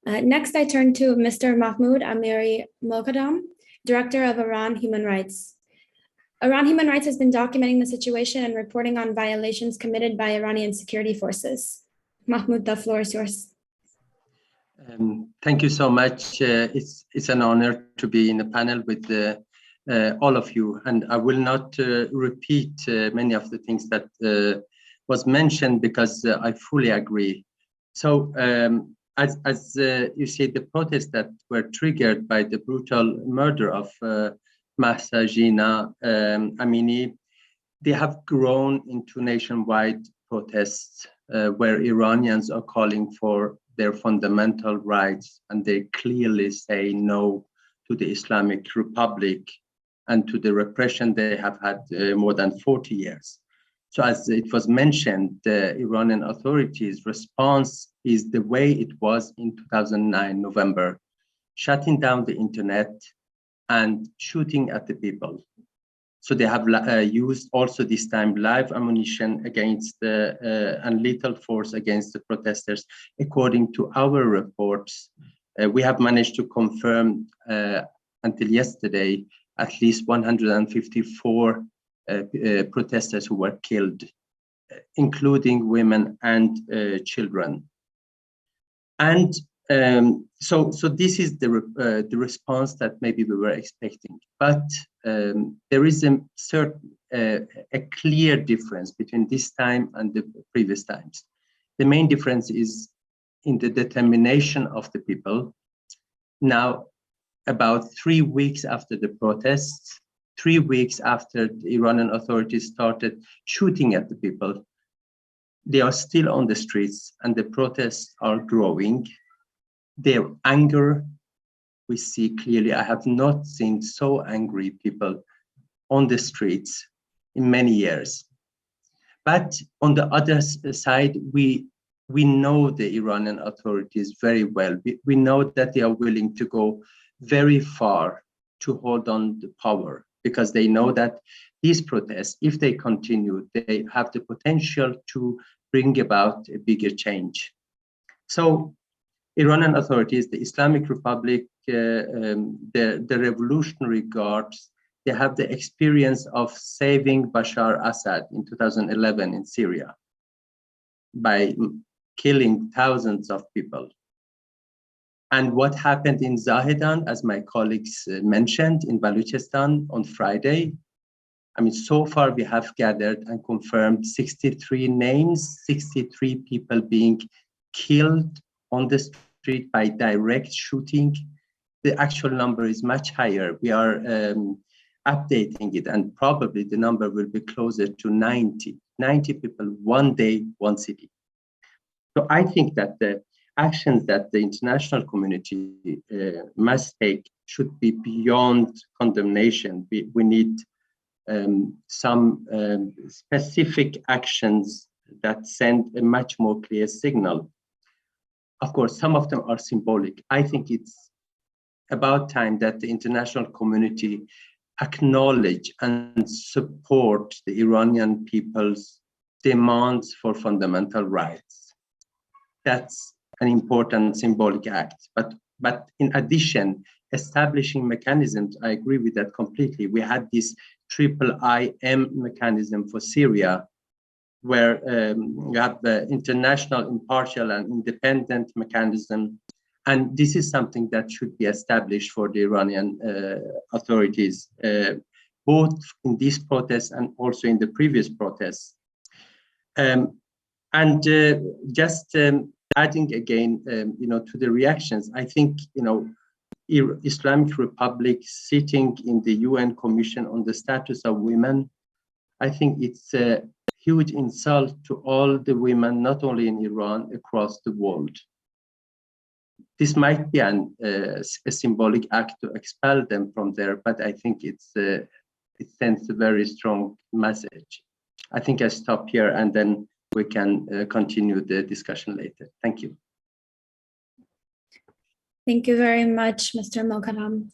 Next, I turn to Mr. Mahmood Amiry-Moghaddam, Director of Iran Human Rights. Iran Human Rights has been documenting the situation and reporting on violations committed by Iranian security forces. Mahmoud, the floor is yours. Thank you so much. It's an honor to be in a panel with all of you, and I will not repeat many of the things that was mentioned because I fully agree. So as you see, the protests that were triggered by the brutal murder of Mahsa Jina Amini, they have grown into nationwide protests where Iranians are calling for their fundamental rights, and they clearly say no to the Islamic Republic and to the repression they have had more than 40 years. So as it was mentioned, the Iranian authorities' response is the way it was in 2009, November, shutting down the internet and shooting at the people. So they have used also this time live ammunition against and lethal force against the protesters. According to our reports, we have managed to confirm until yesterday at least 154 protesters who were killed, including women and children. And so this is the response that maybe we were expecting. But there is a clear difference between this time and the previous times. The main difference is in the determination of the people. Now, about 3 weeks after the protests, 3 weeks after the Iranian authorities started shooting at the people, they are still on the streets and the protests are growing. Their anger, we see clearly. I have not seen so angry people on the streets in many years. But on the other side, we know the Iranian authorities very well. We know that they are willing to go very far to hold on the power, because they know that these protests, if they continue, they have the potential to bring about a bigger change. So Iranian authorities, the Islamic Republic, the Revolutionary Guards, they have the experience of saving Bashar Assad in 2011 in Syria by killing thousands of people. And what happened in Zahedan, as my colleagues mentioned, in Baluchistan on Friday, I mean, so far we have gathered and confirmed 63 names, 63 people being killed on the street by direct shooting. The actual number is much higher. We are updating it, and probably the number will be closer to 90 people, one day, one city. So I think that the actions that the international community must take should be beyond condemnation. We need some specific actions that send a much more clear signal. Of course, some of them are symbolic. I think it's about time that the international community acknowledge and support the Iranian people's demands for fundamental rights. That's an important symbolic act. But in addition, establishing mechanisms, I agree with that completely. We had this IIIM mechanism for Syria, where you have the international, impartial, and independent mechanism. And this is something that should be established for the Iranian authorities, both in this protest and also in the previous protests. Just adding again, to the reactions, I think, Islamic Republic sitting in the UN Commission on the Status of Women, I think it's a huge insult to all the women, not only in Iran, across the world. This might be a symbolic act to expel them from there, but I think it sends a very strong message. I think I stop here and then we can continue the discussion later. Thank you. Thank you very much, Mr. Moghaddam.